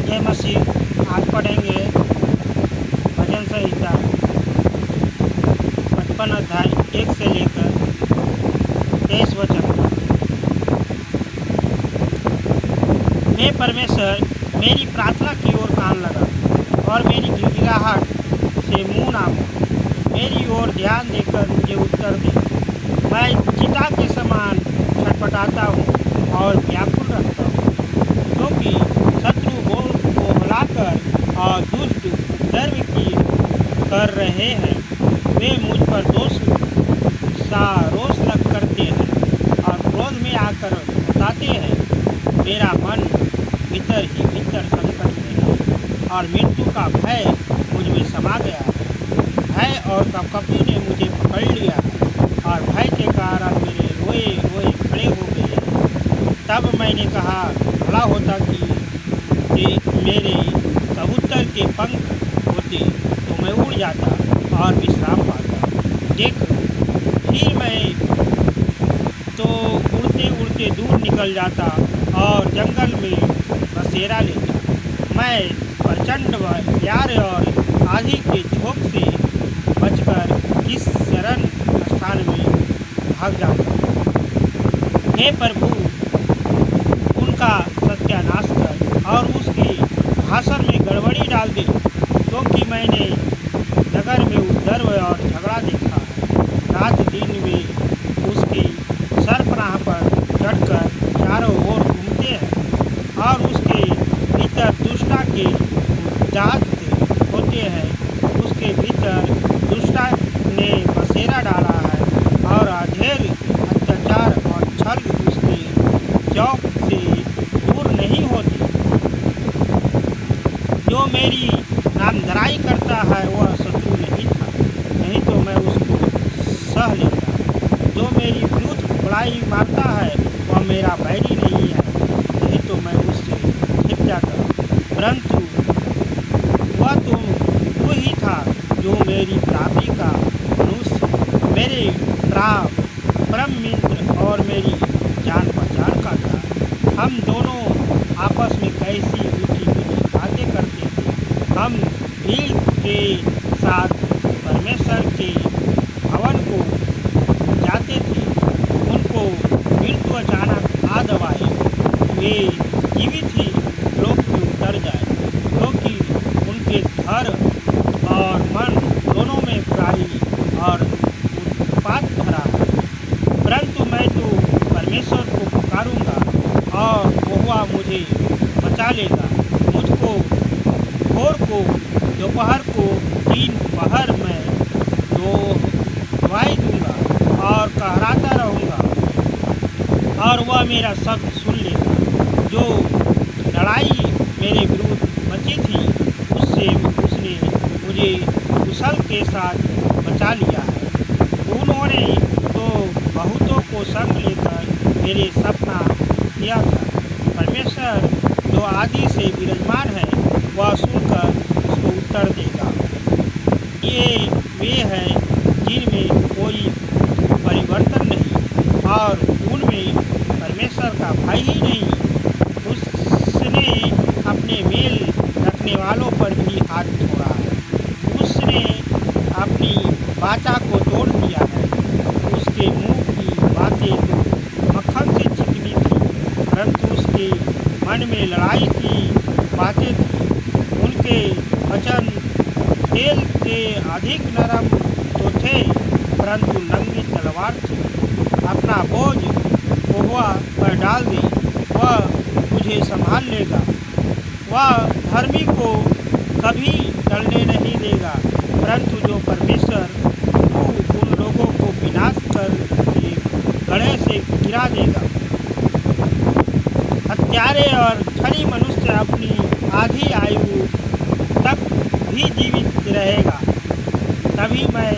जय मसीह। आज पढ़ेंगे भजन संहिता 55 अध्याय 1 से लेकर 23 वचन। हे परमेश्वर, मेरी प्रार्थना की ओर कान लगा और मेरी गिड़गिड़ाहट से मुँह ना मोड़। मेरी ओर ध्यान देकर मुझे उत्तर दे। मैं चिता के समान छटपटाता हूँ और व्याकुल रहता हूँ, क्योंकि शत्रु को हिलाकर और दुष्ट उपद्रव की कर रहे हैं। वे मुझ पर रोष लग करते हैं और क्रोध में आकर बताते हैं। मेरा मन भीतर ही भीतर संकट में है और मृत्यु का भय मुझ में समा गया है। भय और कपकपी ने मुझे पकड़ लिया है और भय के कारण मेरे रोए रोए खड़े हो गए हैं। तब मैंने कहा, भला होता कि मेरे कबूतर के पंख होते तो मैं उड़ जाता और विश्राम पाता। देख, फिर मैं तो उड़ते उड़ते दूर निकल जाता और जंगल में बसेरा लेता। मैं प्रचंड प्यार और आंधी के झोंक से बचकर किस शरण स्थान में भाग जाता। हे प्रभु, उनका सत्यानाश कर और उसके भाषण में गड़बड़ी डाल दे, क्योंकि मैंने नगर में उपद्रव और झगड़ा देखा है। रात दिन वे उसकी सरपनाह पर चढ़कर चारों ओर घूमते हैं और उसके भीतर दुष्टा के जात होते हैं। उसके भीतर दुष्टा ने बसेरा डाला है और अधेर अत्याचार और छल उसके चौक से दूर नहीं होती। जो मेरी नामधराई करता है वह शत्रु नहीं था, नहीं तो मैं उसको सह लेता। जो मेरी विरुद्ध बड़ाई मारता है वह मेरा बैरी नहीं है, नहीं तो मैं उससे छिप जाता। परंतु वह तू ही था जो मेरी प्राप्ति का मनुष्य, मेरे परम मित्र और मेरी जान पहचान का था। हम दोनों आपस में कैसी मीठी मीठी बातें करते थे। हम भीड़ के साथ परमेश्वर के भवन को जाते थे। उनको मृत्यु अचानक आ दबाए, वे जीवित ही लोक में उतर जाए, क्योंकि उनके घर और मन दोनों में बुराई और उत्पात भरा है। परंतु मैं तो परमेश्वर को पुकारूंगा और वह मुझे बचा लेगा। मुझको भोर को दोपहर को 3 पहर में दुआई दूंगा और कहराता रहूँगा और वह मेरा शब्द सुन लेगा। जो लड़ाई मेरे विरुद्ध मची थी उसने मुझे कुशल के साथ बचा लिया है। उन्होंने तो बहुतों को संग लेकर मेरे सपना किया था। परमेश्वर जो आदि से विराजमान है वह सुनकर उसको उत्तर देगा। ये वे हैं जिनमें कोई परिवर्तन नहीं और उनमें परमेश्वर का भय ही नहीं। उसने अपने मेल रखने वालों पर भी हाथ छोड़ा है। उसने अपनी वाचा को तोड़ दिया है। उसके मुंह की बातें तो मक्खन से चिकनी थी, परंतु उसके मन में लड़ाई की बातें थी। उनके वचन तेल के अधिक नरम तो थे, परंतु नंगी तलवार थी। अपना बोझ यहोवा पर डाल दे, वह मुझे संभाल लेगा। वह धर्मी को कभी टलने नहीं देगा, परंतु जो परमेश्वर तू उन लोगों को विनाश कर के गड्ढे से गिरा देगा। हत्यारे और छली मनुष्य अपनी आधी आयु तक भी जीवित रहेगा, तभी मैं